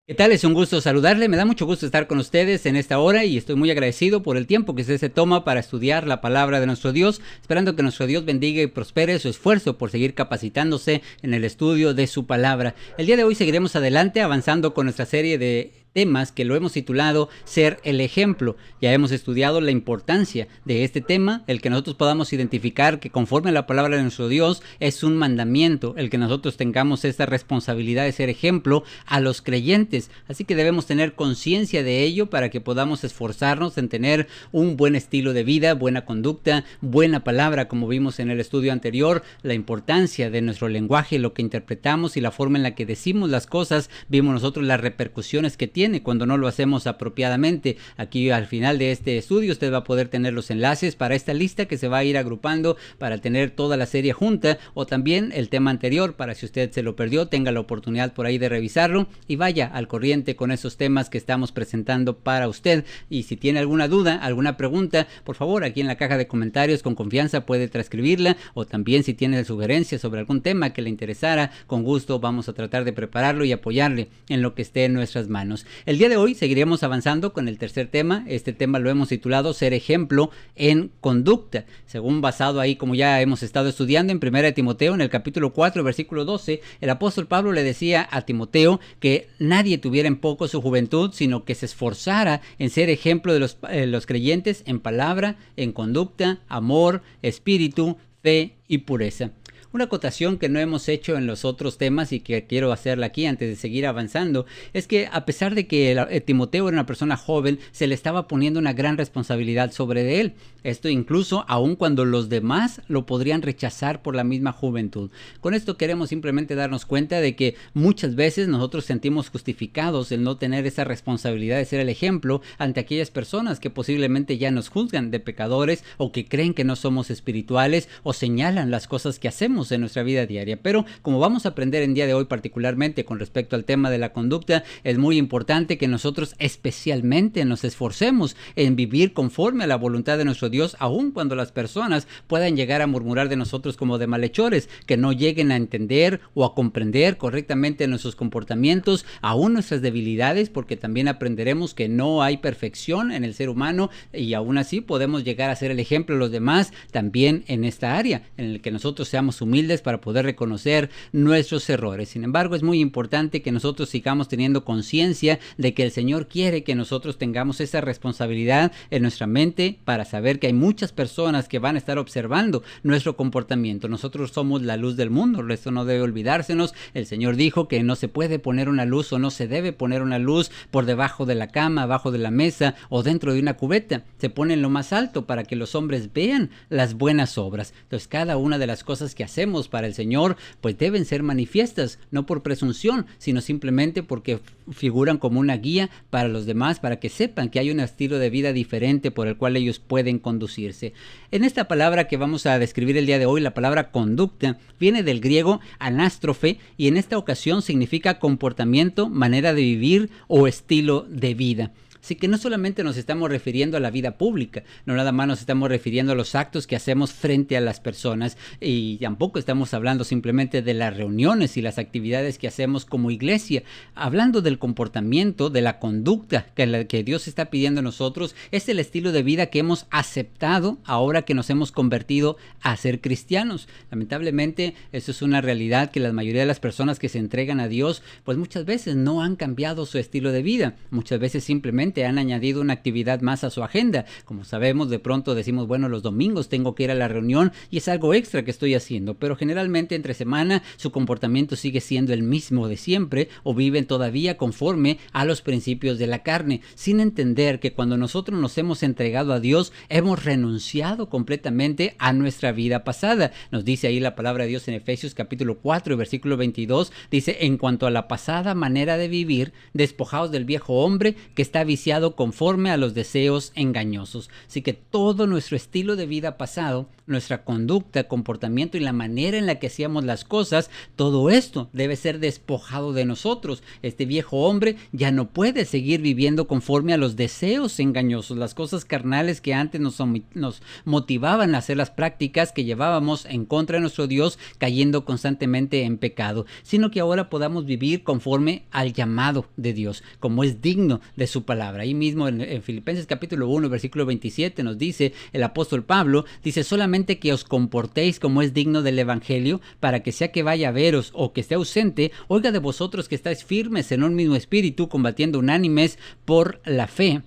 ¿Qué tal? Es un gusto saludarle, me da mucho gusto estar con ustedes en esta hora y estoy muy agradecido por el tiempo que usted se toma para estudiar la palabra de nuestro Dios, esperando que nuestro Dios bendiga y prospere su esfuerzo por seguir capacitándose en el estudio de su palabra. El día de hoy seguiremos adelante avanzando con nuestra serie de temas que lo hemos titulado Ser el Ejemplo. Ya hemos estudiado la importancia de este tema, el que nosotros podamos identificar que conforme a la palabra de nuestro Dios es un mandamiento, el que nosotros tengamos esta responsabilidad de ser ejemplo a los creyentes. Así que debemos tener conciencia de ello para que podamos esforzarnos en tener un buen estilo de vida, buena conducta, buena palabra, como vimos en el estudio anterior, la importancia de nuestro lenguaje, lo que interpretamos y la forma en la que decimos las cosas. Vimos nosotros las repercusiones que tiene cuando no lo hacemos apropiadamente. Aquí al final de este estudio usted va a poder tener los enlaces para esta lista que se va a ir agrupando para tener toda la serie junta, o también el tema anterior para si usted se lo perdió, tenga la oportunidad por ahí de revisarlo y vaya al corriente con esos temas que estamos presentando para usted. Y si tiene alguna duda, alguna pregunta, por favor aquí en la caja de comentarios con confianza puede transcribirla, o también si tiene sugerencias sobre algún tema que le interesara, con gusto vamos a tratar de prepararlo y apoyarle en lo que esté en nuestras manos. El día de hoy seguiremos avanzando con el tercer tema. Este tema lo hemos titulado Ser ejemplo en conducta, según basado ahí como ya hemos estado estudiando en 1 Timoteo en el capítulo 4 versículo 12. El apóstol Pablo le decía a Timoteo que nadie tuviera en poco su juventud, sino que se esforzara en ser ejemplo de los creyentes en palabra, en conducta, amor, espíritu, fe y pureza. Una acotación que no hemos hecho en los otros temas y que quiero hacerla aquí antes de seguir avanzando es que a pesar de que Timoteo era una persona joven, se le estaba poniendo una gran responsabilidad sobre él. Esto incluso aun cuando los demás lo podrían rechazar por la misma juventud. Con esto queremos simplemente darnos cuenta de que muchas veces nosotros sentimos justificados el no tener esa responsabilidad de ser el ejemplo ante aquellas personas que posiblemente ya nos juzgan de pecadores, o que creen que no somos espirituales, o señalan las cosas que hacemos en nuestra vida diaria. Pero como vamos a aprender en día de hoy particularmente con respecto al tema de la conducta, es muy importante que nosotros especialmente nos esforcemos en vivir conforme a la voluntad de nuestro Dios, aun cuando las personas puedan llegar a murmurar de nosotros como de malhechores, que no lleguen a entender o a comprender correctamente nuestros comportamientos, aún nuestras debilidades, porque también aprenderemos que no hay perfección en el ser humano y aún así podemos llegar a ser el ejemplo de los demás también en esta área, en el que nosotros seamos humildes para poder reconocer nuestros errores. Sin embargo, es muy importante que nosotros sigamos teniendo conciencia de que el Señor quiere que nosotros tengamos esa responsabilidad en nuestra mente para saber que hay muchas personas que van a estar observando nuestro comportamiento. Nosotros somos la luz del mundo, esto no debe olvidársenos. El Señor dijo que no se puede poner una luz, o no se debe poner una luz por debajo de la cama, abajo de la mesa o dentro de una cubeta. Se pone en lo más alto para que los hombres vean las buenas obras. Entonces, cada una de las cosas que hacemos para el Señor pues deben ser manifiestas, no por presunción, sino simplemente porque figuran como una guía para los demás, para que sepan que hay un estilo de vida diferente por el cual ellos pueden conducirse. En esta palabra que vamos a describir el día de hoy, la palabra conducta viene del griego anástrofe, y en esta ocasión significa comportamiento, manera de vivir o estilo de vida. Así que no solamente nos estamos refiriendo a la vida pública, no nada más nos estamos refiriendo a los actos que hacemos frente a las personas, y tampoco estamos hablando simplemente de las reuniones y las actividades que hacemos como iglesia. Hablando del comportamiento, de la conducta que Dios está pidiendo a nosotros, es el estilo de vida que hemos aceptado ahora que nos hemos convertido a ser cristianos. Lamentablemente, eso es una realidad, que la mayoría de las personas que se entregan a Dios, pues muchas veces no han cambiado su estilo de vida. Muchas veces simplemente han añadido una actividad más a su agenda. Como sabemos, de pronto decimos, bueno, los domingos tengo que ir a la reunión y es algo extra que estoy haciendo, pero generalmente entre semana su comportamiento sigue siendo el mismo de siempre, o viven todavía conforme a los principios de la carne, sin entender que cuando nosotros nos hemos entregado a Dios, hemos renunciado completamente a nuestra vida pasada. Nos dice ahí la palabra de Dios en Efesios capítulo 4 versículo 22, dice: en cuanto a la pasada manera de vivir, despojaos del viejo hombre que está viciado viciado conforme a los deseos engañosos. Así que todo nuestro estilo de vida pasado, nuestra conducta, comportamiento y la manera en la que hacíamos las cosas, todo esto debe ser despojado de nosotros. Este viejo hombre ya no puede seguir viviendo conforme a los deseos engañosos, las cosas carnales que antes nos motivaban a hacer las prácticas que llevábamos en contra de nuestro Dios, cayendo constantemente en pecado, sino que ahora podamos vivir conforme al llamado de Dios, como es digno de su palabra. Ahí mismo en Filipenses capítulo 1, versículo 27 nos dice el apóstol Pablo, dice: solamente que os comportéis como es digno del evangelio, para que sea que vaya a veros o que esté ausente, oiga de vosotros que estáis firmes en un mismo espíritu, combatiendo unánimes por la fe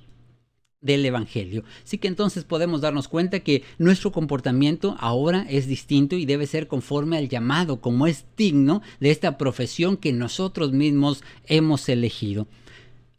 del evangelio. Así que entonces podemos darnos cuenta que nuestro comportamiento ahora es distinto y debe ser conforme al llamado, como es digno de esta profesión que nosotros mismos hemos elegido.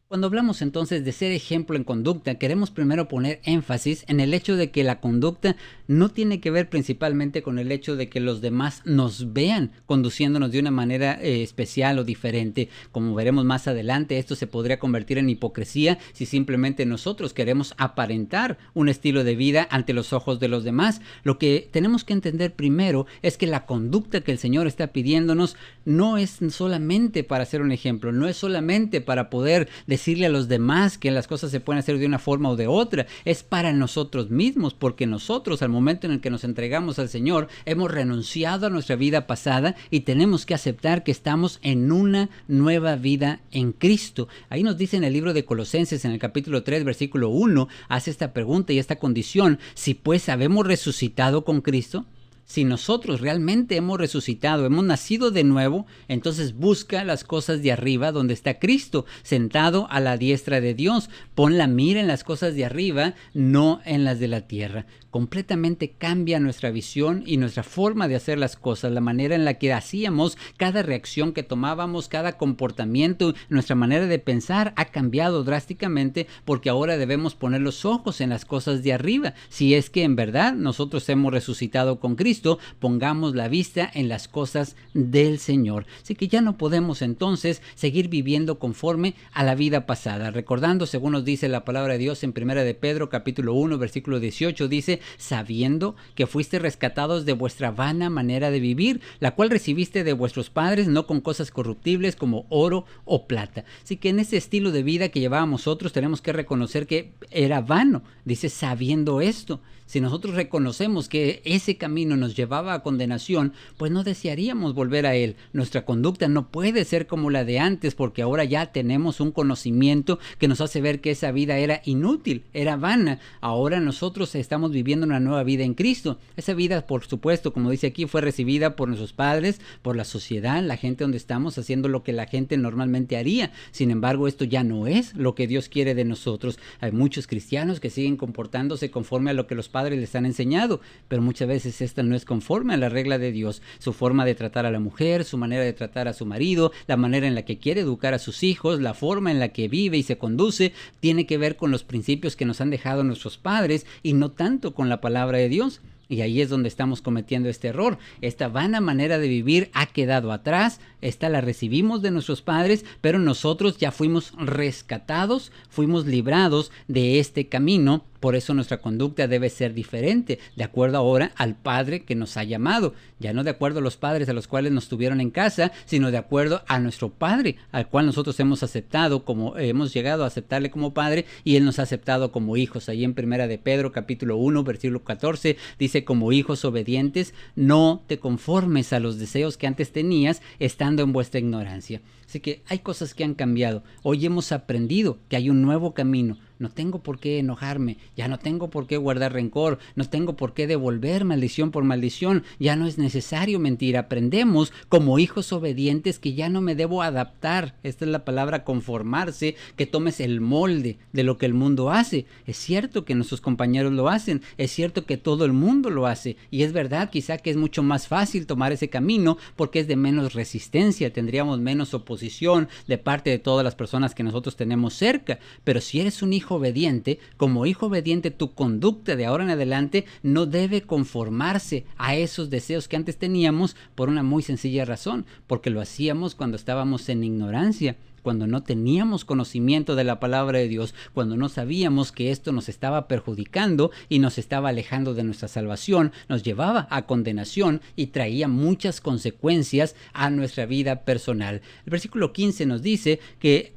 Cuando hablamos entonces de ser ejemplo en conducta, queremos primero poner énfasis en el hecho de que la conducta no tiene que ver principalmente con el hecho de que los demás nos vean conduciéndonos de una manera especial o diferente. Como veremos más adelante, esto se podría convertir en hipocresía si simplemente nosotros queremos aparentar un estilo de vida ante los ojos de los demás. Lo que tenemos que entender primero es que la conducta que el Señor está pidiéndonos no es solamente para ser un ejemplo, no es solamente para poder decirle a los demás que las cosas se pueden hacer de una forma o de otra, es para nosotros mismos, porque nosotros al momento en el que nos entregamos al Señor hemos renunciado a nuestra vida pasada y tenemos que aceptar que estamos en una nueva vida en Cristo. Ahí nos dice en el libro de Colosenses, en el capítulo 3, versículo 1, hace esta pregunta y esta condición: si pues habemos resucitado con Cristo. Si nosotros realmente hemos resucitado, hemos nacido de nuevo, entonces busca las cosas de arriba donde está Cristo, sentado a la diestra de Dios. Pon la mira en las cosas de arriba, no en las de la tierra. Completamente cambia nuestra visión y nuestra forma de hacer las cosas, la manera en la que hacíamos, cada reacción que tomábamos, cada comportamiento, nuestra manera de pensar ha cambiado drásticamente, porque ahora debemos poner los ojos en las cosas de arriba. Si es que en verdad nosotros hemos resucitado con Cristo, pongamos la vista en las cosas del Señor. Así que ya no podemos entonces seguir viviendo conforme a la vida pasada. Recordando, según nos dice la palabra de Dios en 1 de Pedro capítulo 1, versículo 18, dice: sabiendo que fuiste rescatados de vuestra vana manera de vivir, la cual recibiste de vuestros padres, no con cosas corruptibles como oro o plata. Así que en ese estilo de vida que llevábamos nosotros tenemos que reconocer que era vano. Dice: sabiendo esto. Si nosotros reconocemos que ese camino nos llevaba a condenación, pues no desearíamos volver a él. Nuestra conducta no puede ser como la de antes, porque ahora ya tenemos un conocimiento que nos hace ver que esa vida era inútil, era vana. Ahora nosotros estamos viviendo una nueva vida en Cristo. Esa vida, por supuesto, como dice aquí, fue recibida por nuestros padres, por la sociedad, la gente donde estamos haciendo lo que la gente normalmente haría. Sin embargo, esto ya no es lo que Dios quiere de nosotros. Hay muchos cristianos que siguen comportándose conforme a lo que los padres les han enseñado, pero muchas veces esta no es conforme a la regla de Dios. Su forma de tratar a la mujer, su manera de tratar a su marido, la manera en la que quiere educar a sus hijos, la forma en la que vive y se conduce, tiene que ver con los principios que nos han dejado nuestros padres y no tanto con la palabra de Dios. Y ahí es donde estamos cometiendo este error. Esta vana manera de vivir ha quedado atrás, esta la recibimos de nuestros padres, pero nosotros ya fuimos rescatados, fuimos librados de este camino. Por eso nuestra conducta debe ser diferente, de acuerdo ahora al Padre que nos ha llamado. Ya no de acuerdo a los padres a los cuales nos tuvieron en casa, sino de acuerdo a nuestro Padre, al cual nosotros hemos aceptado, como hemos llegado a aceptarle como Padre, y Él nos ha aceptado como hijos. Ahí en 1 de Pedro, capítulo 1, versículo 14, dice: como hijos obedientes, no te conformes a los deseos que antes tenías, estando en vuestra ignorancia. Así que hay cosas que han cambiado. Hoy hemos aprendido que hay un nuevo camino. No tengo por qué enojarme, ya no tengo por qué guardar rencor, no tengo por qué devolver maldición por maldición, ya no es necesario mentir. Aprendemos como hijos obedientes que ya no me debo adaptar, esta es la palabra conformarse, que tomes el molde de lo que el mundo hace. Es cierto que nuestros compañeros lo hacen, es cierto que todo el mundo lo hace, y es verdad quizá que es mucho más fácil tomar ese camino porque es de menos resistencia, tendríamos menos oposición de parte de todas las personas que nosotros tenemos cerca. Pero si eres un hijo obediente, como hijo obediente, tu conducta de ahora en adelante no debe conformarse a esos deseos que antes teníamos, por una muy sencilla razón: porque lo hacíamos cuando estábamos en ignorancia, cuando no teníamos conocimiento de la palabra de Dios, cuando no sabíamos que esto nos estaba perjudicando y nos estaba alejando de nuestra salvación, nos llevaba a condenación y traía muchas consecuencias a nuestra vida personal. El versículo 15 nos dice que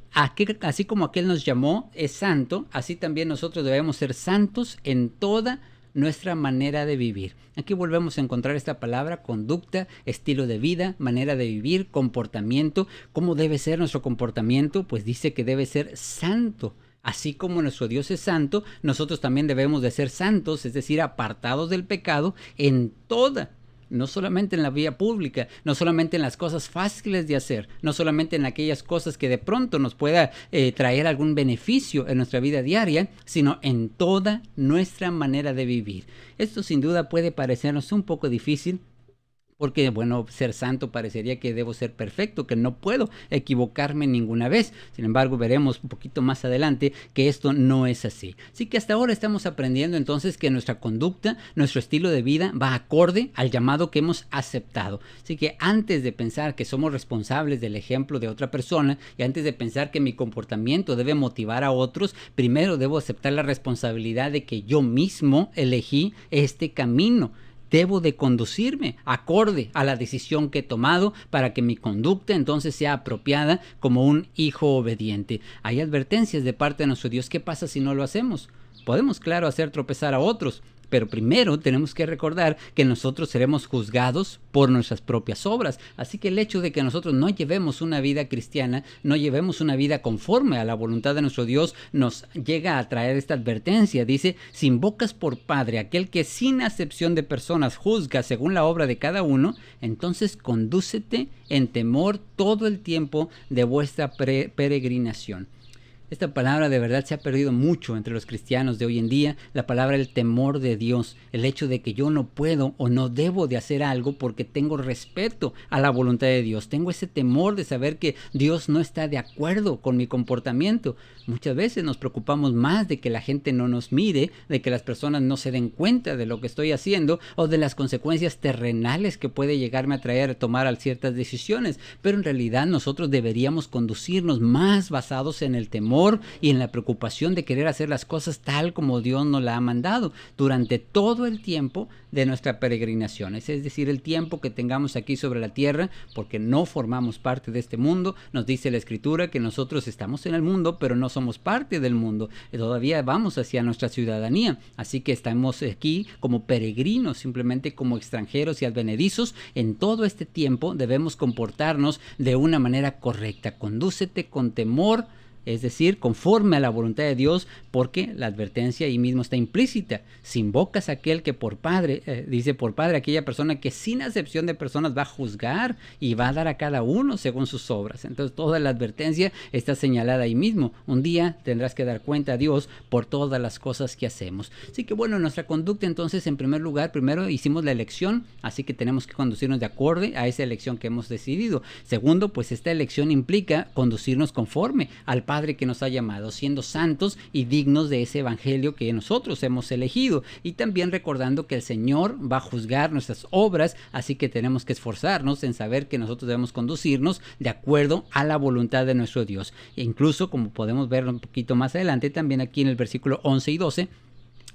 así como aquel nos llamó es santo, así también nosotros debemos ser santos en toda nuestra manera de vivir. Aquí volvemos a encontrar esta palabra: conducta, estilo de vida, manera de vivir, comportamiento. ¿Cómo debe ser nuestro comportamiento? Pues dice que debe ser santo. Así como nuestro Dios es santo, nosotros también debemos de ser santos, es decir, apartados del pecado en toda. No solamente en la vía pública, no solamente en las cosas fáciles de hacer, no solamente en aquellas cosas que de pronto nos pueda traer algún beneficio en nuestra vida diaria, sino en toda nuestra manera de vivir. Esto sin duda puede parecernos un poco difícil, porque, bueno, ser santo parecería que debo ser perfecto, que no puedo equivocarme ninguna vez. Sin embargo, veremos un poquito más adelante que esto no es así. Así que hasta ahora estamos aprendiendo entonces que nuestra conducta, nuestro estilo de vida va acorde al llamado que hemos aceptado. Así que antes de pensar que somos responsables del ejemplo de otra persona y antes de pensar que mi comportamiento debe motivar a otros, primero debo aceptar la responsabilidad de que yo mismo elegí este camino. Debo de conducirme acorde a la decisión que he tomado para que mi conducta entonces sea apropiada como un hijo obediente. Hay advertencias de parte de nuestro Dios. ¿Qué pasa si no lo hacemos? Podemos, claro, hacer tropezar a otros, pero primero tenemos que recordar que nosotros seremos juzgados por nuestras propias obras. Así que el hecho de que nosotros no llevemos una vida cristiana, no llevemos una vida conforme a la voluntad de nuestro Dios, nos llega a traer esta advertencia. Dice: si invocas por Padre aquel que sin acepción de personas juzga según la obra de cada uno, entonces condúcete en temor todo el tiempo de vuestra peregrinación. Esta palabra de verdad se ha perdido mucho entre los cristianos de hoy en día, la palabra el temor de Dios, el hecho de que yo no puedo o no debo de hacer algo porque tengo respeto a la voluntad de Dios, tengo ese temor de saber que Dios no está de acuerdo con mi comportamiento. Muchas veces nos preocupamos más de que la gente no nos mire, de que las personas no se den cuenta de lo que estoy haciendo o de las consecuencias terrenales que puede llegarme a traer a tomar ciertas decisiones, pero en realidad nosotros deberíamos conducirnos más basados en el temor y en la preocupación de querer hacer las cosas tal como Dios nos la ha mandado durante todo el tiempo de nuestra peregrinación, es decir, el tiempo que tengamos aquí sobre la tierra, porque no formamos parte de este mundo. Nos dice la Escritura que nosotros estamos en el mundo, pero no somos parte del mundo, todavía vamos hacia nuestra ciudadanía, así que estamos aquí como peregrinos, simplemente como extranjeros y advenedizos. En todo este tiempo debemos comportarnos de una manera correcta. Condúcete con temor, es decir, conforme a la voluntad de Dios, porque la advertencia ahí mismo está implícita. Si invocas a aquel que por Padre, dice por Padre, aquella persona que sin acepción de personas va a juzgar y va a dar a cada uno según sus obras. Entonces toda la advertencia está señalada ahí mismo. Un día tendrás que dar cuenta a Dios por todas las cosas que hacemos. Así que bueno, nuestra conducta entonces, en primer lugar, primero hicimos la elección, así que tenemos que conducirnos de acuerdo a esa elección que hemos decidido. Segundo, pues esta elección implica conducirnos conforme al Padre que nos ha llamado, siendo santos y dignos de ese evangelio que nosotros hemos elegido, y también recordando que el Señor va a juzgar nuestras obras, así que tenemos que esforzarnos en saber que nosotros debemos conducirnos de acuerdo a la voluntad de nuestro Dios. E incluso, como podemos ver un poquito más adelante, también aquí en el versículo 11 y 12,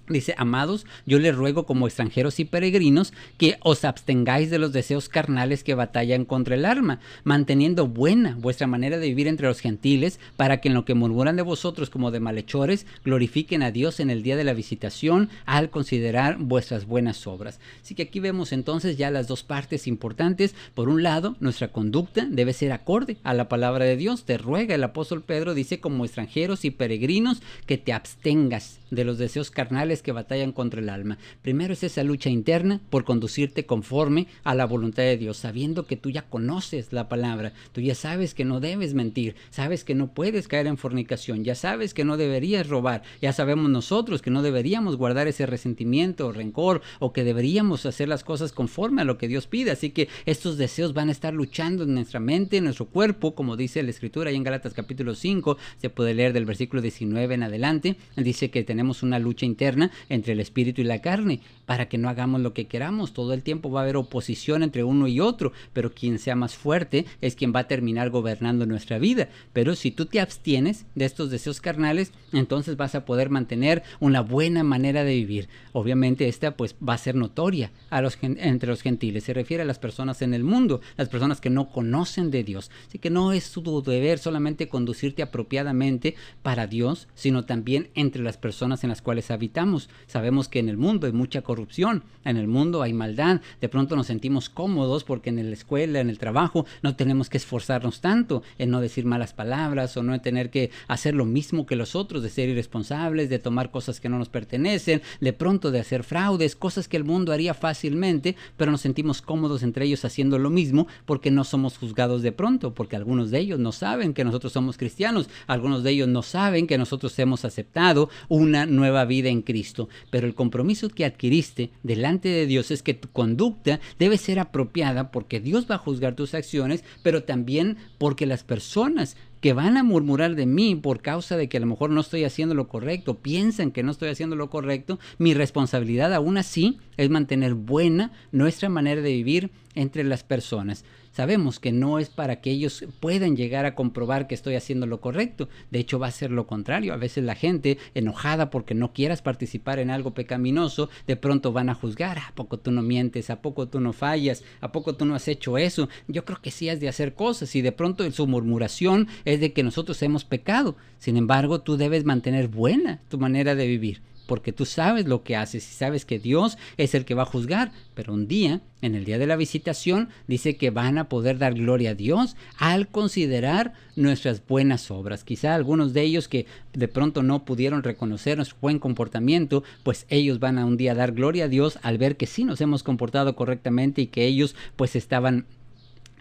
dice: amados, yo les ruego como extranjeros y peregrinos que os abstengáis de los deseos carnales que batallan contra el alma, manteniendo buena vuestra manera de vivir entre los gentiles, para que en lo que murmuran de vosotros como de malhechores, glorifiquen a Dios en el día de la visitación, al considerar vuestras buenas obras. Así que aquí vemos entonces ya las dos partes importantes. Por un lado, nuestra conducta debe ser acorde a la palabra de Dios. Te ruega el apóstol Pedro, dice, como extranjeros y peregrinos, que te abstengas de los deseos carnales que batallan contra el alma. Primero es esa lucha interna por conducirte conforme a la voluntad de Dios, sabiendo que tú ya conoces la palabra, tú ya sabes que no debes mentir, sabes que no puedes caer en fornicación, ya sabes que no deberías robar, ya sabemos nosotros que no deberíamos guardar ese resentimiento o rencor, o que deberíamos hacer las cosas conforme a lo que Dios pide. Así que estos deseos van a estar luchando en nuestra mente, en nuestro cuerpo, como dice la Escritura ahí en Gálatas capítulo 5, se puede leer del versículo 19 en adelante. Dice que tenemos una lucha interna sana entre el espíritu y la carne, para que no hagamos lo que queramos. Todo el tiempo va a haber oposición entre uno y otro, pero quien sea más fuerte es quien va a terminar gobernando nuestra vida. Pero si tú te abstienes de estos deseos carnales, entonces vas a poder mantener una buena manera de vivir. Obviamente esta pues va a ser notoria entre los gentiles. Se refiere a las personas en el mundo, las personas que no conocen de Dios. Así que no es tu deber solamente conducirte apropiadamente para Dios, sino también entre las personas en las cuales habitamos. Sabemos que en el mundo hay mucha corrupción, en el mundo hay maldad. De pronto nos sentimos cómodos porque en la escuela, en el trabajo, no tenemos que esforzarnos tanto en no decir malas palabras o no tener que hacer lo mismo que los otros, de ser irresponsables, de tomar cosas que no nos pertenecen, de pronto de hacer fraudes, cosas que el mundo haría fácilmente, pero nos sentimos cómodos entre ellos haciendo lo mismo porque no somos juzgados de pronto, porque algunos de ellos no saben que nosotros somos cristianos, algunos de ellos no saben que nosotros hemos aceptado una nueva vida en Cristo. Pero el compromiso que adquiriste delante de Dios es que tu conducta debe ser apropiada, porque Dios va a juzgar tus acciones, pero también porque las personas que van a murmurar de mí por causa de que a lo mejor no estoy haciendo lo correcto, piensan que no estoy haciendo lo correcto, mi responsabilidad aún así es mantener buena nuestra manera de vivir entre las personas. Sabemos que no es para que ellos puedan llegar a comprobar que estoy haciendo lo correcto. De hecho, va a ser lo contrario. A veces la gente, enojada porque no quieras participar en algo pecaminoso, de pronto van a juzgar. ¿A poco tú no mientes? ¿A poco tú no fallas? ¿A poco tú no has hecho eso? Yo creo que sí has de hacer cosas. Y de pronto su murmuración es de que nosotros hemos pecado. Sin embargo, tú debes mantener buena tu manera de vivir, porque tú sabes lo que haces y sabes que Dios es el que va a juzgar. Pero un día, en el día de la visitación, dice que van a poder dar gloria a Dios al considerar nuestras buenas obras. Quizá algunos de ellos que de pronto no pudieron reconocer nuestro buen comportamiento, pues ellos van a un día dar gloria a Dios al ver que sí nos hemos comportado correctamente y que ellos pues estaban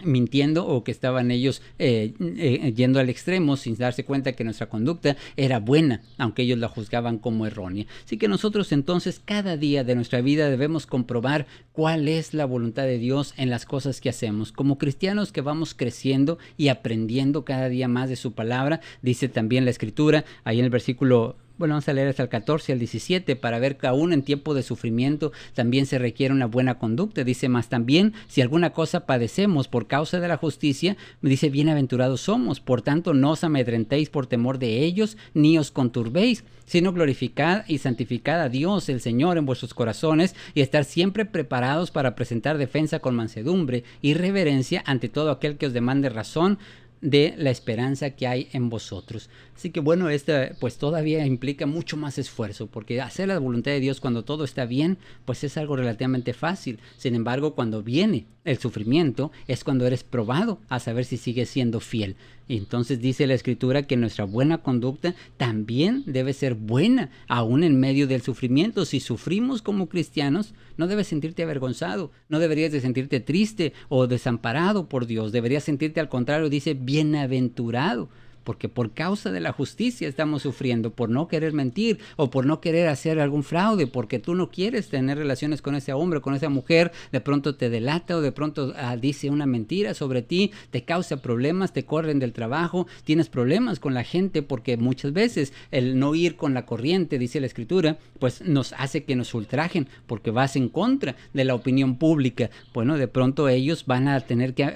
mintiendo, o que estaban ellos yendo al extremo sin darse cuenta que nuestra conducta era buena, aunque ellos la juzgaban como errónea. Así que nosotros entonces cada día de nuestra vida debemos comprobar cuál es la voluntad de Dios en las cosas que hacemos. Como cristianos que vamos creciendo y aprendiendo cada día más de su palabra, dice también la Escritura, ahí en el versículo, vamos a leer hasta el 14 al 17 para ver que aún en tiempo de sufrimiento también se requiere una buena conducta. Dice, más también si alguna cosa padecemos por causa de la justicia, dice, bienaventurados somos. Por tanto, no os amedrentéis por temor de ellos, ni os conturbéis, sino glorificad y santificad a Dios el Señor en vuestros corazones, y estar siempre preparados para presentar defensa con mansedumbre y reverencia ante todo aquel que os demande razón de la esperanza que hay en vosotros. Así que bueno, pues todavía implica mucho más esfuerzo, porque hacer la voluntad de Dios cuando todo está bien, pues es algo relativamente fácil. Sin embargo, cuando viene el sufrimiento, es cuando eres probado a saber si sigues siendo fiel. Y entonces dice la Escritura que nuestra buena conducta también debe ser buena, aún en medio del sufrimiento. Si sufrimos como cristianos, no debes sentirte avergonzado, no deberías de sentirte triste o desamparado por Dios. Deberías sentirte al contrario, dice, bienaventurado, porque por causa de la justicia estamos sufriendo, por no querer mentir o por no querer hacer algún fraude, porque tú no quieres tener relaciones con ese hombre, con esa mujer, de pronto te delata o de pronto dice una mentira sobre ti, te causa problemas, te corren del trabajo, tienes problemas con la gente, porque muchas veces el no ir con la corriente, dice la Escritura, pues nos hace que nos ultrajen, porque vas en contra de la opinión pública. Bueno, de pronto ellos van a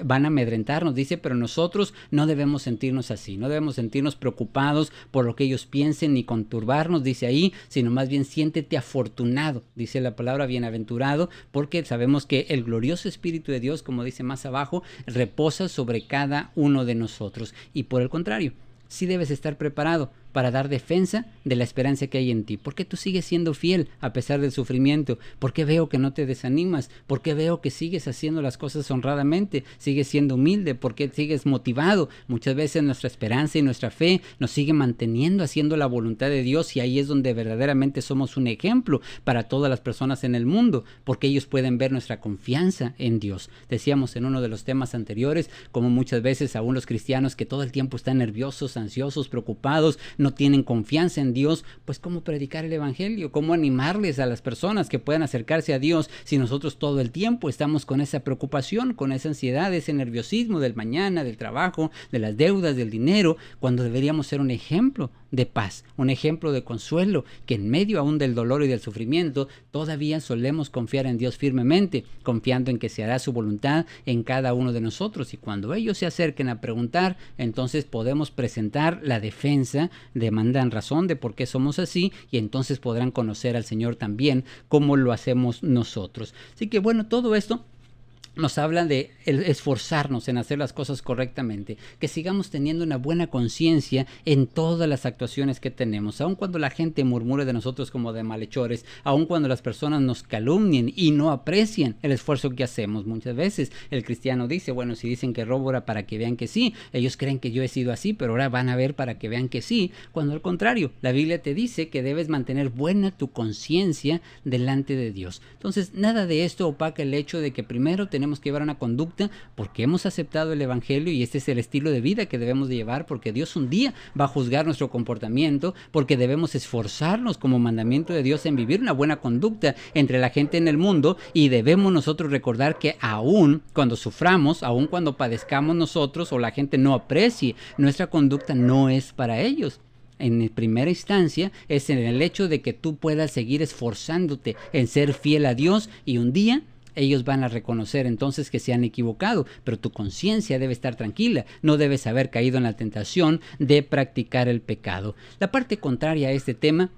amedrentarnos, dice, pero nosotros no debemos sentirnos así, no debemos sentirnos preocupados por lo que ellos piensen ni conturbarnos, dice ahí, sino más bien siéntete afortunado, dice la palabra bienaventurado, porque sabemos que el glorioso Espíritu de Dios, como dice más abajo, reposa sobre cada uno de nosotros. Y por el contrario, sí debes estar preparado para dar defensa de la esperanza que hay en ti, porque tú sigues siendo fiel a pesar del sufrimiento, porque veo que no te desanimas, porque veo que sigues haciendo las cosas honradamente, sigues siendo humilde, porque sigues motivado. Muchas veces nuestra esperanza y nuestra fe nos sigue manteniendo haciendo la voluntad de Dios, y ahí es donde verdaderamente somos un ejemplo para todas las personas en el mundo, porque ellos pueden ver nuestra confianza en Dios. Decíamos en uno de los temas anteriores, como muchas veces aún los cristianos que todo el tiempo están nerviosos, ansiosos, preocupados, no tienen confianza en Dios, pues ¿cómo predicar el evangelio? ¿Cómo animarles a las personas que puedan acercarse a Dios si nosotros todo el tiempo estamos con esa preocupación, con esa ansiedad, ese nerviosismo del mañana, del trabajo, de las deudas, del dinero, cuando deberíamos ser un ejemplo de paz, un ejemplo de consuelo, que en medio aún del dolor y del sufrimiento todavía solemos confiar en Dios firmemente, confiando en que se hará su voluntad en cada uno de nosotros, y cuando ellos se acerquen a preguntar, entonces podemos presentar la defensa, demandan razón de por qué somos así, y entonces podrán conocer al Señor también como lo hacemos nosotros. Así que bueno, todo esto nos habla de esforzarnos en hacer las cosas correctamente, que sigamos teniendo una buena conciencia en todas las actuaciones que tenemos, aun cuando la gente murmure de nosotros como de malhechores, aun cuando las personas nos calumnien y no aprecien el esfuerzo que hacemos. Muchas veces el cristiano dice, bueno, si dicen que robo era para que vean que sí, ellos creen que yo he sido así, pero ahora van a ver para que vean que sí, cuando al contrario, la Biblia te dice que debes mantener buena tu conciencia delante de Dios. Entonces, nada de esto opaca el hecho de que primero tenemos que llevar una conducta porque hemos aceptado el evangelio y este es el estilo de vida que debemos de llevar, porque Dios un día va a juzgar nuestro comportamiento, porque debemos esforzarnos como mandamiento de Dios en vivir una buena conducta entre la gente en el mundo, y debemos nosotros recordar que aún cuando suframos, aún cuando padezcamos nosotros o la gente no aprecie nuestra conducta, no es para ellos. En primera instancia es en el hecho de que tú puedas seguir esforzándote en ser fiel a Dios, y un día ellos van a reconocer entonces que se han equivocado, pero tu conciencia debe estar tranquila, no debes haber caído en la tentación de practicar el pecado. La parte contraria a este tema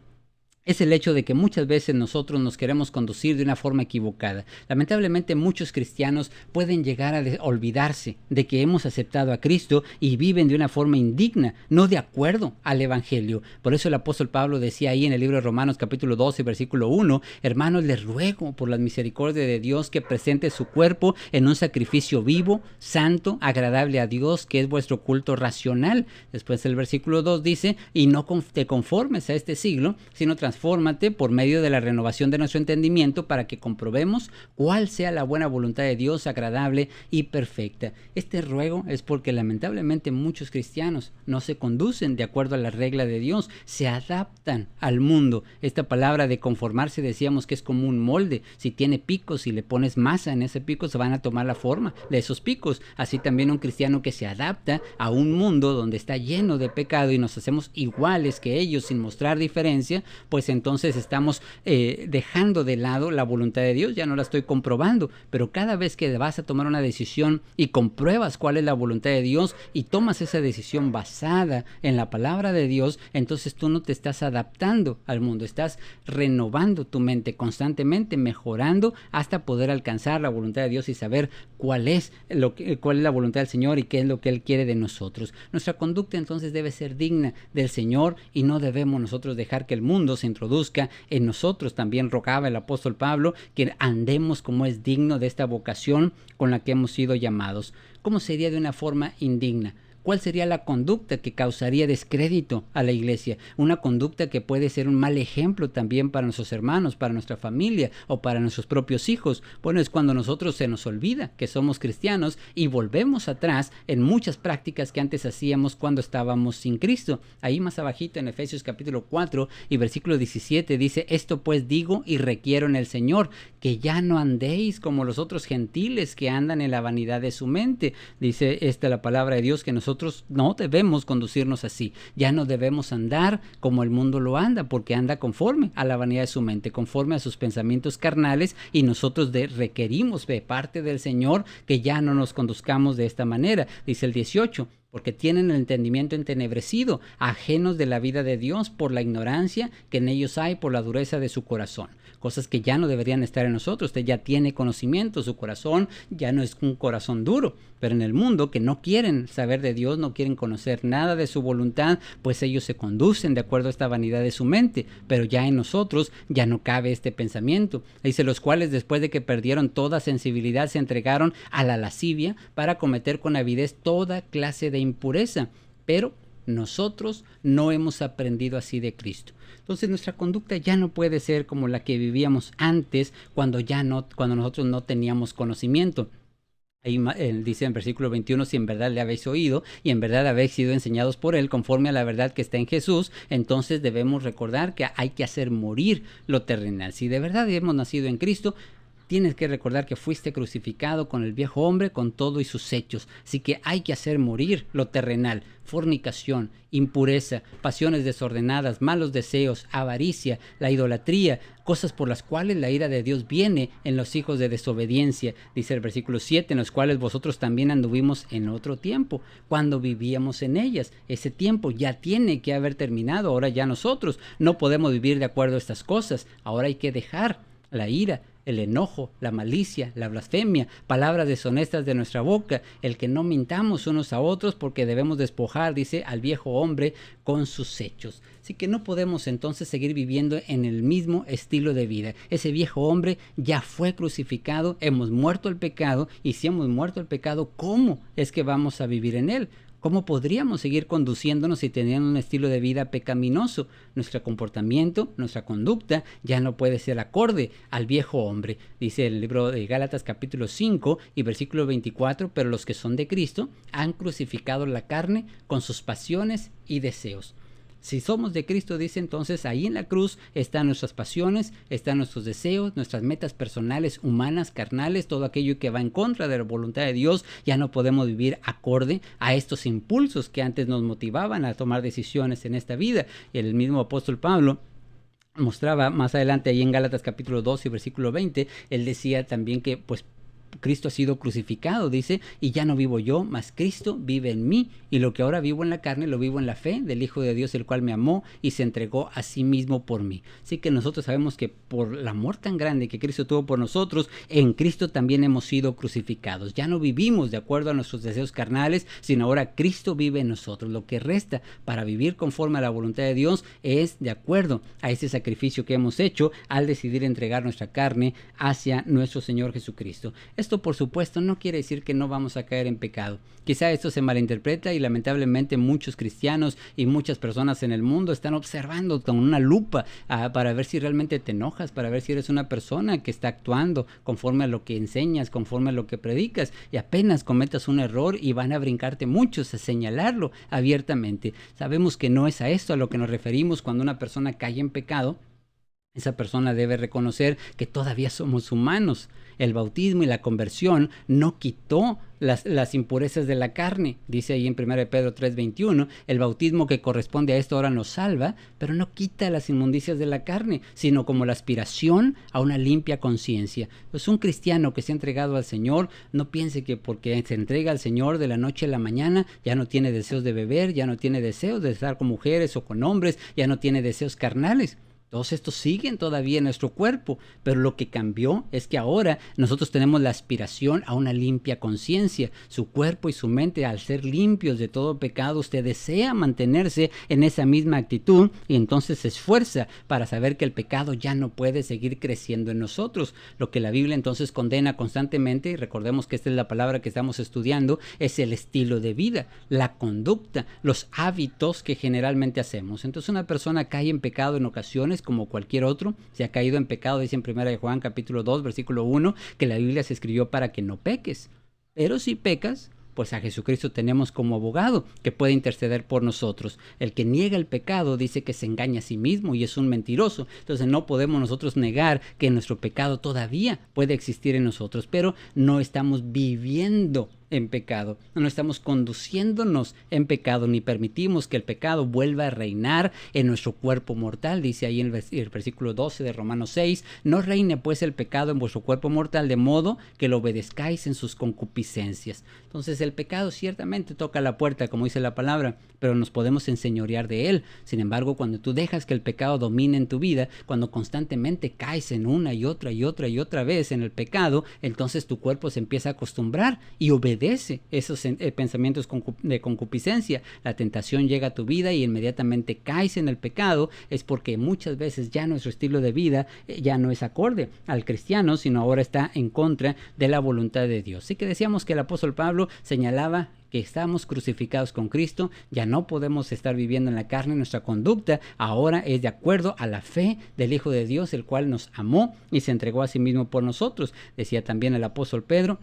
es el hecho de que muchas veces nosotros nos queremos conducir de una forma equivocada. Lamentablemente muchos cristianos pueden llegar a olvidarse de que hemos aceptado a Cristo y viven de una forma indigna, no de acuerdo al Evangelio. Por eso el apóstol Pablo decía ahí en el libro de Romanos capítulo 12 versículo 1, hermanos, les ruego por la misericordia de Dios que presente su cuerpo en un sacrificio vivo, santo, agradable a Dios, que es vuestro culto racional. Después el versículo 2 dice, y no te conformes a este siglo, sino transfórmate por medio de la renovación de nuestro entendimiento para que comprobemos cuál sea la buena voluntad de Dios, agradable y perfecta. Este ruego es porque lamentablemente muchos cristianos no se conducen de acuerdo a la regla de Dios, se adaptan al mundo. Esta palabra de conformarse decíamos que es como un molde. Si tiene picos y le pones masa en ese pico, se van a tomar la forma de esos picos. Así también un cristiano que se adapta a un mundo donde está lleno de pecado y nos hacemos iguales que ellos sin mostrar diferencia, pues entonces estamos dejando de lado la voluntad de Dios, ya no la estoy comprobando. Pero cada vez que vas a tomar una decisión y compruebas cuál es la voluntad de Dios y tomas esa decisión basada en la palabra de Dios, entonces tú no te estás adaptando al mundo, estás renovando tu mente constantemente, mejorando hasta poder alcanzar la voluntad de Dios y saber cuál es la voluntad del Señor y qué es lo que Él quiere de nosotros. Nuestra conducta entonces debe ser digna del Señor y no debemos nosotros dejar que el mundo se introduzca en nosotros. También rogaba el apóstol Pablo que andemos como es digno de esta vocación con la que hemos sido llamados. ¿Cómo sería de una forma indigna? ¿Cuál sería la conducta que causaría descrédito a la iglesia? Una conducta que puede ser un mal ejemplo también para nuestros hermanos, para nuestra familia o para nuestros propios hijos. Bueno, es cuando nosotros se nos olvida que somos cristianos y volvemos atrás en muchas prácticas que antes hacíamos cuando estábamos sin Cristo. Ahí más abajito en Efesios capítulo 4 y versículo 17 dice, esto pues digo y requiero en el Señor, que ya no andéis como los otros gentiles que andan en la vanidad de su mente. Dice la palabra de Dios que nosotros no debemos conducirnos así, ya no debemos andar como el mundo lo anda, porque anda conforme a la vanidad de su mente, conforme a sus pensamientos carnales, y nosotros requerimos de parte del Señor que ya no nos conduzcamos de esta manera. Dice el 18, porque tienen el entendimiento entenebrecido, ajenos de la vida de Dios por la ignorancia que en ellos hay por la dureza de su corazón. Cosas que ya no deberían estar en nosotros. Usted ya tiene conocimiento, su corazón ya no es un corazón duro. Pero en el mundo que no quieren saber de Dios, no quieren conocer nada de su voluntad, pues ellos se conducen de acuerdo a esta vanidad de su mente. Pero ya en nosotros ya no cabe este pensamiento. Dice, los cuales después de que perdieron toda sensibilidad se entregaron a la lascivia para cometer con avidez toda clase de impureza. Pero nosotros no hemos aprendido así de Cristo. Entonces nuestra conducta ya no puede ser como la que vivíamos antes cuando nosotros no teníamos conocimiento. Ahí dice en versículo 21, si en verdad le habéis oído y en verdad habéis sido enseñados por él conforme a la verdad que está en Jesús, entonces debemos recordar que hay que hacer morir lo terrenal. Si de verdad hemos nacido en Cristo, tienes que recordar que fuiste crucificado con el viejo hombre, con todo y sus hechos. Así que hay que hacer morir lo terrenal: fornicación, impureza, pasiones desordenadas, malos deseos, avaricia, la idolatría, cosas por las cuales la ira de Dios viene en los hijos de desobediencia. Dice el versículo 7, en los cuales vosotros también anduvimos en otro tiempo, cuando vivíamos en ellas. Ese tiempo ya tiene que haber terminado. Ahora ya nosotros no podemos vivir de acuerdo a estas cosas. Ahora hay que dejar la ira, el enojo, la malicia, la blasfemia, palabras deshonestas de nuestra boca, el que no mintamos unos a otros, porque debemos despojar, dice, al viejo hombre con sus hechos. Así que no podemos entonces seguir viviendo en el mismo estilo de vida. Ese viejo hombre ya fue crucificado, hemos muerto al pecado, y si hemos muerto al pecado, ¿cómo es que vamos a vivir en él? ¿Cómo podríamos seguir conduciéndonos si tenían un estilo de vida pecaminoso? Nuestro comportamiento, nuestra conducta ya no puede ser acorde al viejo hombre. Dice el libro de Gálatas capítulo 5 y versículo 24, pero los que son de Cristo han crucificado la carne con sus pasiones y deseos. Si somos de Cristo, dice, entonces ahí en la cruz están nuestras pasiones, están nuestros deseos, nuestras metas personales, humanas, carnales, todo aquello que va en contra de la voluntad de Dios. Ya no podemos vivir acorde a estos impulsos que antes nos motivaban a tomar decisiones en esta vida. Y el mismo apóstol Pablo mostraba más adelante ahí en Gálatas capítulo 2 y versículo 20, él decía también que pues Cristo ha sido crucificado, dice, y ya no vivo yo, mas Cristo vive en mí, y lo que ahora vivo en la carne lo vivo en la fe del Hijo de Dios, el cual me amó y se entregó a sí mismo por mí. Así que nosotros sabemos que por el amor tan grande que Cristo tuvo por nosotros, en Cristo también hemos sido crucificados. Ya no vivimos de acuerdo a nuestros deseos carnales, sino ahora Cristo vive en nosotros. Lo que resta para vivir conforme a la voluntad de Dios es de acuerdo a ese sacrificio que hemos hecho al decidir entregar nuestra carne hacia nuestro Señor Jesucristo. Esto, por supuesto, no quiere decir que no vamos a caer en pecado. Quizá esto se malinterpreta y lamentablemente muchos cristianos y muchas personas en el mundo están observando con una lupa para ver si realmente te enojas, para ver si eres una persona que está actuando conforme a lo que enseñas, conforme a lo que predicas, y apenas cometas un error y van a brincarte muchos a señalarlo abiertamente. Sabemos que no es a esto a lo que nos referimos cuando una persona cae en pecado. Esa persona debe reconocer que todavía somos humanos. El bautismo y la conversión no quitó las impurezas de la carne. Dice ahí en 1 Pedro 3:21, el bautismo que corresponde a esto ahora nos salva, pero no quita las inmundicias de la carne, sino como la aspiración a una limpia conciencia. Pues un cristiano que se ha entregado al Señor, no piense que porque se entrega al Señor de la noche a la mañana, ya no tiene deseos de beber, ya no tiene deseos de estar con mujeres o con hombres, ya no tiene deseos carnales. Todos estos siguen todavía en nuestro cuerpo, pero lo que cambió es que ahora nosotros tenemos la aspiración a una limpia conciencia. Su cuerpo y su mente, al ser limpios de todo pecado, usted desea mantenerse en esa misma actitud y entonces se esfuerza para saber que el pecado ya no puede seguir creciendo en nosotros. Lo que la Biblia entonces condena constantemente, y recordemos que esta es la palabra que estamos estudiando, es el estilo de vida, la conducta, los hábitos que generalmente hacemos. Entonces una persona cae en pecado en ocasiones, como cualquier otro. Se ha caído en pecado, dice en 1 Juan capítulo 2 versículo 1, que la Biblia se escribió para que no peques. Pero si pecas, pues a Jesucristo tenemos como abogado que puede interceder por nosotros. El que niega el pecado dice que se engaña a sí mismo y es un mentiroso. Entonces no podemos nosotros negar que nuestro pecado todavía puede existir en nosotros, pero no estamos viviendo en pecado, no estamos conduciéndonos en pecado, ni permitimos que el pecado vuelva a reinar en nuestro cuerpo mortal. Dice ahí en el versículo 12 de Romanos 6, no reine pues el pecado en vuestro cuerpo mortal, de modo que lo obedezcáis en sus concupiscencias. Entonces el pecado ciertamente toca la puerta, como dice la palabra, pero nos podemos enseñorear de él. Sin embargo, cuando tú dejas que el pecado domine en tu vida, cuando constantemente caes en una y otra y otra y otra vez en el pecado, entonces tu cuerpo se empieza a acostumbrar y obedece esos pensamientos de concupiscencia. La tentación llega a tu vida y inmediatamente caes en el pecado. Es porque muchas veces ya nuestro estilo de vida ya no es acorde al cristiano, sino ahora está en contra de la voluntad de Dios. Así que decíamos que el apóstol Pablo señalaba que estamos crucificados con Cristo, ya no podemos estar viviendo en la carne. Nuestra conducta ahora es de acuerdo a la fe del Hijo de Dios, el cual nos amó y se entregó a sí mismo por nosotros. Decía también el apóstol Pedro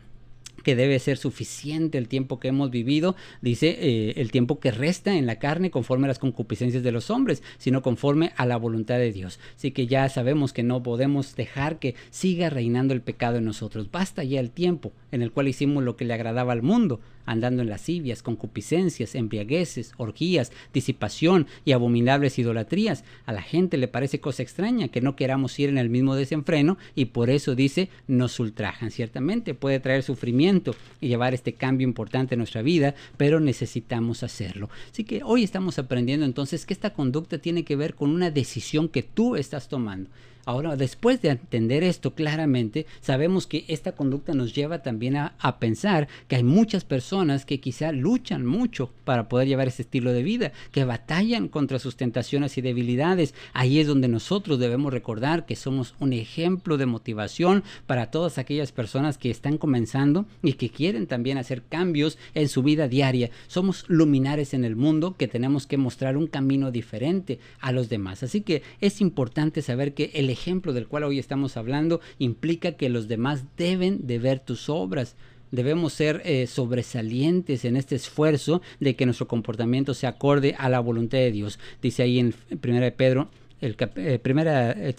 que debe ser suficiente el tiempo que hemos vivido, dice el tiempo que resta en la carne conforme a las concupiscencias de los hombres, sino conforme a la voluntad de Dios. Así que ya sabemos que no podemos dejar que siga reinando el pecado en nosotros. Basta ya el tiempo en el cual hicimos lo que le agradaba al mundo, andando en lascivias, concupiscencias, embriagueces, orgías, disipación y abominables idolatrías. A la gente le parece cosa extraña que no queramos ir en el mismo desenfreno, y por eso dice, nos ultrajan. Ciertamente puede traer sufrimiento y llevar este cambio importante en nuestra vida, pero necesitamos hacerlo. Así que hoy estamos aprendiendo entonces que esta conducta tiene que ver con una decisión que tú estás tomando. Ahora, después de entender esto claramente, sabemos que esta conducta nos lleva también a pensar que hay muchas personas que quizá luchan mucho para poder llevar ese estilo de vida, que batallan contra sus tentaciones y debilidades. Ahí es donde nosotros debemos recordar que somos un ejemplo de motivación para todas aquellas personas que están comenzando y que quieren también hacer cambios en su vida diaria. Somos luminares en el mundo que tenemos que mostrar un camino diferente a los demás. Así que es importante saber que el ejemplo del cual hoy estamos hablando implica que los demás deben de ver tus obras. Debemos ser sobresalientes en este esfuerzo de que nuestro comportamiento se acorde a la voluntad de Dios. Dice ahí en 1 Pedro,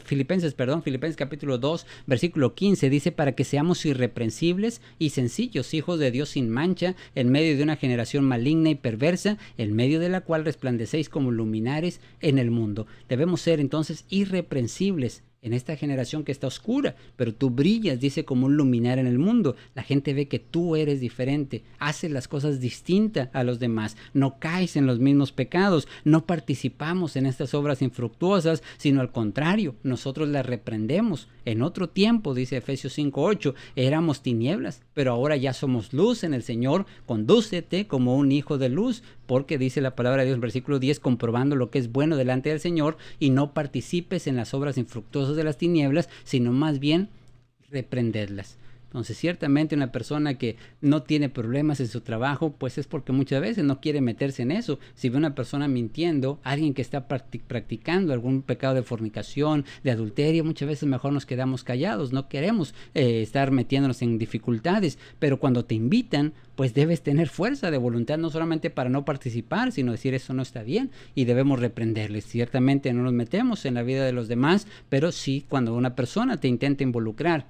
Filipenses capítulo 2, versículo 15, dice, para que seamos irreprensibles y sencillos, hijos de Dios sin mancha, en medio de una generación maligna y perversa, en medio de la cual resplandecéis como luminares en el mundo. Debemos ser entonces irreprensibles en esta generación que está oscura, pero tú brillas, dice, como un luminar en el mundo. La gente ve que tú eres diferente, haces las cosas distintas a los demás, no caes en los mismos pecados, no participamos en estas obras infructuosas, sino al contrario, nosotros las reprendemos. En otro tiempo, dice Efesios 5:8, éramos tinieblas, pero ahora ya somos luz en el Señor. Condúcete como un hijo de luz, porque dice la palabra de Dios en versículo 10, comprobando lo que es bueno delante del Señor, y no participes en las obras infructuosas de las tinieblas, sino más bien reprenderlas. Entonces, ciertamente una persona que no tiene problemas en su trabajo, pues es porque muchas veces no quiere meterse en eso. Si ve una persona mintiendo, alguien que está practicando algún pecado de fornicación, de adulterio, muchas veces mejor nos quedamos callados, no queremos estar metiéndonos en dificultades. Pero cuando te invitan, pues debes tener fuerza de voluntad, no solamente para no participar, sino decir eso no está bien y debemos reprenderles. Ciertamente no nos metemos en la vida de los demás, pero sí cuando una persona te intenta involucrar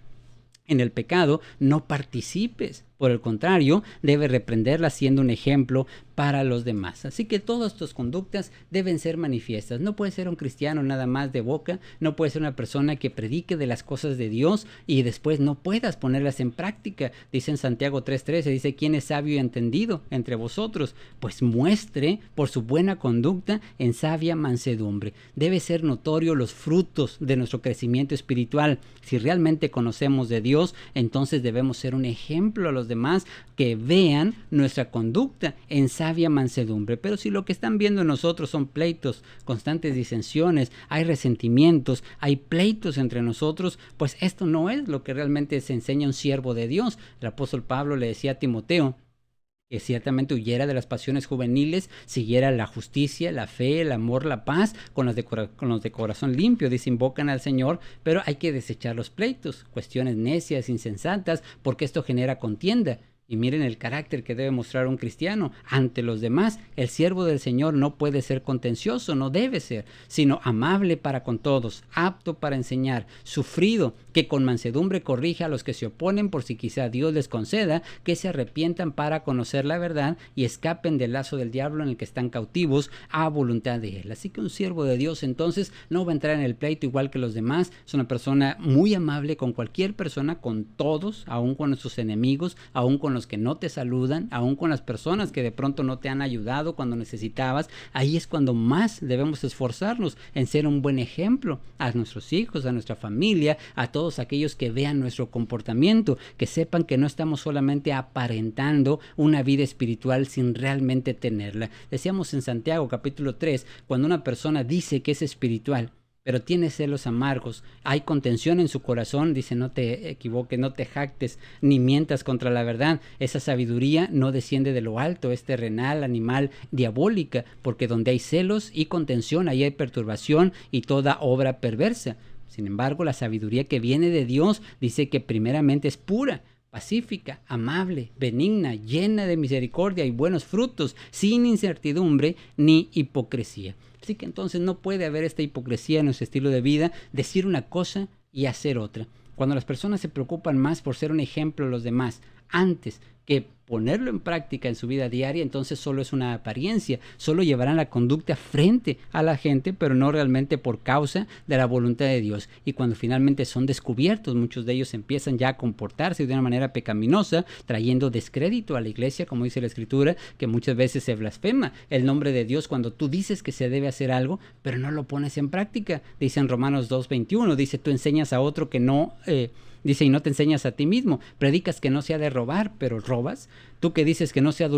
en el pecado, no participes. Por el contrario, debe reprenderla siendo un ejemplo para los demás. Así que todas tus conductas deben ser manifiestas. No puedes ser un cristiano nada más de boca, no puedes ser una persona que predique de las cosas de Dios y después no puedas ponerlas en práctica. Dice en Santiago 3:13, dice, ¿quién es sabio y entendido entre vosotros? Pues muestre por su buena conducta en sabia mansedumbre. Debe ser notorio los frutos de nuestro crecimiento espiritual. Si realmente conocemos de Dios, entonces debemos ser un ejemplo a los demás que vean nuestra conducta en sabia mansedumbre. Pero si lo que están viendo en nosotros son pleitos, constantes disensiones, hay resentimientos, hay pleitos entre nosotros, pues esto no es lo que realmente se enseña a un siervo de Dios. El apóstol Pablo le decía a Timoteo que ciertamente huyera de las pasiones juveniles, siguiera la justicia, la fe, el amor, la paz, con los de corazón limpio, dice, invocan al Señor, pero hay que desechar los pleitos, cuestiones necias, insensatas, porque esto genera contienda. Y miren el carácter que debe mostrar un cristiano ante los demás. El siervo del Señor no puede ser contencioso, no debe ser, sino amable para con todos, apto para enseñar, sufrido, que con mansedumbre corrija a los que se oponen, por si quizá Dios les conceda que se arrepientan para conocer la verdad y escapen del lazo del diablo en el que están cautivos a voluntad de él. Así que un siervo de Dios entonces no va a entrar en el pleito igual que los demás. Es una persona muy amable con cualquier persona, con todos, aun con sus enemigos, aun con los que no te saludan, aun con las personas que de pronto no te han ayudado cuando necesitabas. Ahí es cuando más debemos esforzarnos en ser un buen ejemplo a nuestros hijos, a nuestra familia, a todos aquellos que vean nuestro comportamiento, que sepan que no estamos solamente aparentando una vida espiritual sin realmente tenerla. Decíamos en Santiago capítulo 3, cuando una persona dice que es espiritual, pero tiene celos amargos, hay contención en su corazón, dice, no te equivoques, no te jactes, ni mientas contra la verdad. Esa sabiduría no desciende de lo alto, es terrenal, animal, diabólica, porque donde hay celos y contención, ahí hay perturbación y toda obra perversa. Sin embargo, la sabiduría que viene de Dios dice que primeramente es pura, pacífica, amable, benigna, llena de misericordia y buenos frutos, sin incertidumbre ni hipocresía. Así que entonces no puede haber esta hipocresía en nuestro estilo de vida, decir una cosa y hacer otra. Cuando las personas se preocupan más por ser un ejemplo a los demás antes que ponerlo en práctica en su vida diaria, entonces solo es una apariencia, solo llevarán la conducta frente a la gente, pero no realmente por causa de la voluntad de Dios. Y cuando finalmente son descubiertos, muchos de ellos empiezan ya a comportarse de una manera pecaminosa, trayendo descrédito a la iglesia, como dice la Escritura, que muchas veces se blasfema el nombre de Dios cuando tú dices que se debe hacer algo, pero no lo pones en práctica. Dice en Romanos 2:21, dice, tú enseñas a otro que no... Dice, y no te enseñas a ti mismo. Predicas que no se ha de robar, pero robas. Tú que dices que no se ha de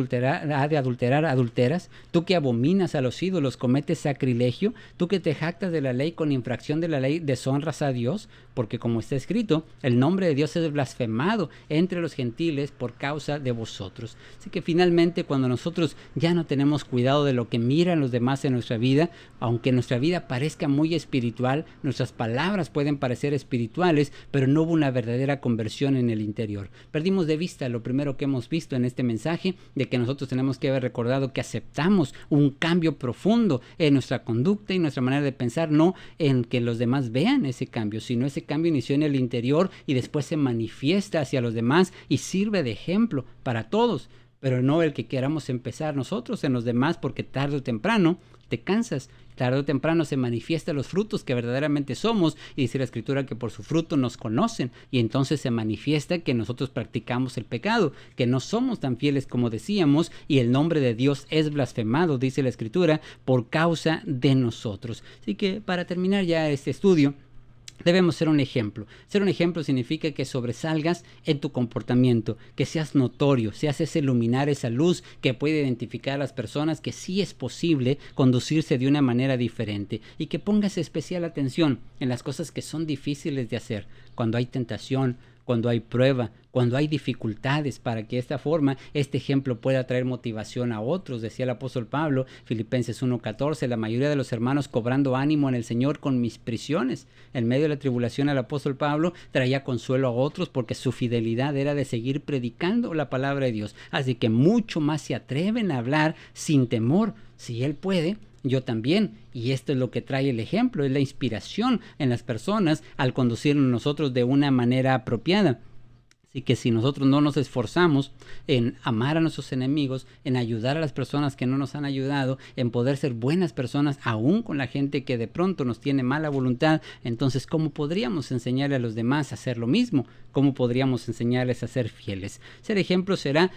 adulterar, adulteras. Tú que abominas a los ídolos, cometes sacrilegio. Tú que te jactas de la ley, con infracción de la ley deshonras a Dios. Porque como está escrito, el nombre de Dios es blasfemado entre los gentiles por causa de vosotros. Así que finalmente, cuando nosotros ya no tenemos cuidado de lo que miran los demás en nuestra vida, aunque nuestra vida parezca muy espiritual, nuestras palabras pueden parecer espirituales, pero no hubo una verdadera conversión en el interior. Perdimos de vista lo primero que hemos visto en este mensaje, de que nosotros tenemos que haber recordado que aceptamos un cambio profundo en nuestra conducta y nuestra manera de pensar, no en que los demás vean ese cambio, sino ese cambio inició en el interior y después se manifiesta hacia los demás y sirve de ejemplo para todos, pero no el que queramos empezar nosotros en los demás, porque tarde o temprano te cansas. Tarde o temprano se manifiestan los frutos que verdaderamente somos, y dice la Escritura que por su fruto nos conocen, y entonces se manifiesta que nosotros practicamos el pecado, que no somos tan fieles como decíamos, y el nombre de Dios es blasfemado, dice la Escritura, por causa de nosotros. Así que para terminar ya este estudio, debemos ser un ejemplo. Ser un ejemplo significa que sobresalgas en tu comportamiento, que seas notorio, seas ese luminar, esa luz que puede identificar a las personas que sí es posible conducirse de una manera diferente, y que pongas especial atención en las cosas que son difíciles de hacer, cuando hay tentación, cuando hay prueba, cuando hay dificultades, para que de esta forma este ejemplo pueda traer motivación a otros. Decía el apóstol Pablo, Filipenses 1:14, la mayoría de los hermanos cobrando ánimo en el Señor con mis prisiones. En medio de la tribulación, el apóstol Pablo traía consuelo a otros porque su fidelidad era de seguir predicando la palabra de Dios. Así que mucho más se atreven a hablar sin temor. Si él puede, yo también. Y esto es lo que trae el ejemplo, es la inspiración en las personas al conducirnos nosotros de una manera apropiada. Así que si nosotros no nos esforzamos en amar a nuestros enemigos, en ayudar a las personas que no nos han ayudado, en poder ser buenas personas aún con la gente que de pronto nos tiene mala voluntad, entonces ¿cómo podríamos enseñarle a los demás a hacer lo mismo? ¿Cómo podríamos enseñarles a ser fieles? Ser ejemplo será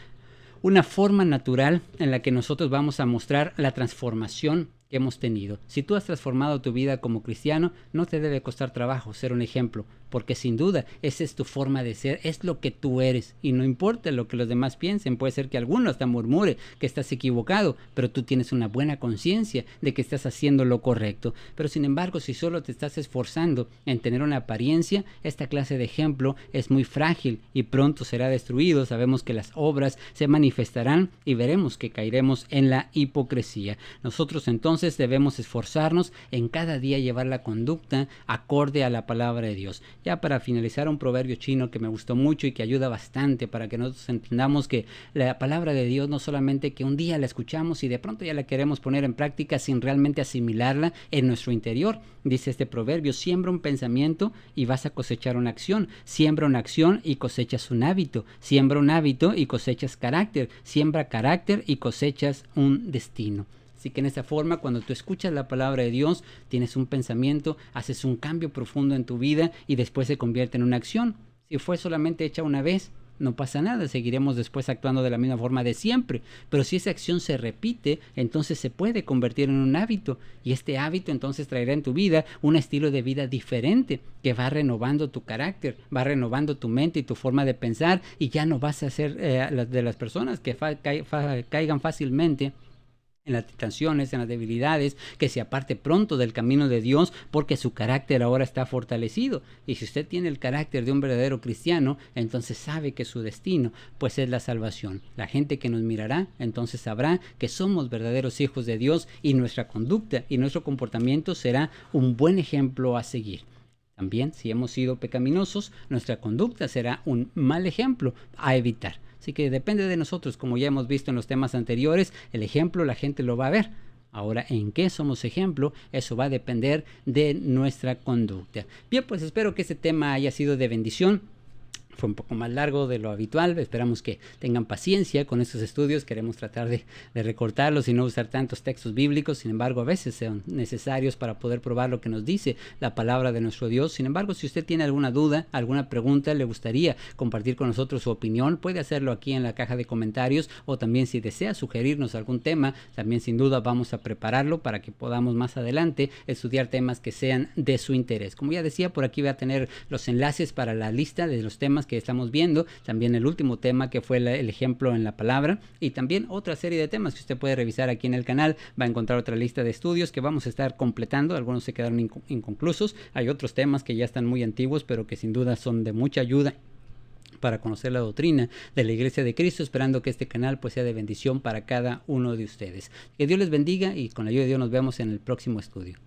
una forma natural en la que nosotros vamos a mostrar la transformación que hemos tenido. Si tú has transformado tu vida como cristiano, no te debe costar trabajo ser un ejemplo, porque sin duda esa es tu forma de ser, es lo que tú eres, y no importa lo que los demás piensen. Puede ser que alguno hasta murmure que estás equivocado, pero tú tienes una buena conciencia de que estás haciendo lo correcto. Pero sin embargo, si solo te estás esforzando en tener una apariencia, esta clase de ejemplo es muy frágil y pronto será destruido. Sabemos que las obras se manifestarán y veremos que caeremos en la hipocresía. Nosotros entonces debemos esforzarnos en cada día llevar la conducta acorde a la palabra de Dios. Ya para finalizar, un proverbio chino que me gustó mucho y que ayuda bastante para que nosotros entendamos que la palabra de Dios no solamente que un día la escuchamos y de pronto ya la queremos poner en práctica sin realmente asimilarla en nuestro interior. Dice este proverbio: siembra un pensamiento y vas a cosechar una acción. Siembra una acción y cosechas un hábito. Siembra un hábito y cosechas carácter. Siembra carácter y cosechas un destino. Así que en esta forma, cuando tú escuchas la palabra de Dios, tienes un pensamiento, haces un cambio profundo en tu vida y después se convierte en una acción. Si fue solamente hecha una vez, no pasa nada, seguiremos después actuando de la misma forma de siempre. Pero si esa acción se repite, entonces se puede convertir en un hábito, y este hábito entonces traerá en tu vida un estilo de vida diferente que va renovando tu carácter, va renovando tu mente y tu forma de pensar, y ya no vas a ser de las personas que caigan fácilmente en las tentaciones, en las debilidades, que se aparte pronto del camino de Dios, porque su carácter ahora está fortalecido. Y si usted tiene el carácter de un verdadero cristiano, entonces sabe que su destino pues es la salvación. La gente que nos mirará entonces sabrá que somos verdaderos hijos de Dios, y nuestra conducta y nuestro comportamiento será un buen ejemplo a seguir. También, si hemos sido pecaminosos, nuestra conducta será un mal ejemplo a evitar. Así que depende de nosotros, como ya hemos visto en los temas anteriores, el ejemplo la gente lo va a ver. Ahora, ¿en qué somos ejemplo? Eso va a depender de nuestra conducta. Bien, pues espero que este tema haya sido de bendición. Fue un poco más largo de lo habitual, esperamos que tengan paciencia con estos estudios, queremos tratar de recortarlos y no usar tantos textos bíblicos, sin embargo a veces son necesarios para poder probar lo que nos dice la palabra de nuestro Dios. Sin embargo, si usted tiene alguna duda, alguna pregunta, le gustaría compartir con nosotros su opinión, puede hacerlo aquí en la caja de comentarios, o también si desea sugerirnos algún tema, también sin duda vamos a prepararlo para que podamos más adelante estudiar temas que sean de su interés. Como ya decía, por aquí va a tener los enlaces para la lista de los temas que estamos viendo, también el último tema que fue el ejemplo en la palabra, y también otra serie de temas que usted puede revisar aquí en el canal. Va a encontrar otra lista de estudios que vamos a estar completando, algunos se quedaron inconclusos, hay otros temas que ya están muy antiguos pero que sin duda son de mucha ayuda para conocer la doctrina de la Iglesia de Cristo, esperando que este canal pues sea de bendición para cada uno de ustedes. Que Dios les bendiga y con la ayuda de Dios nos vemos en el próximo estudio.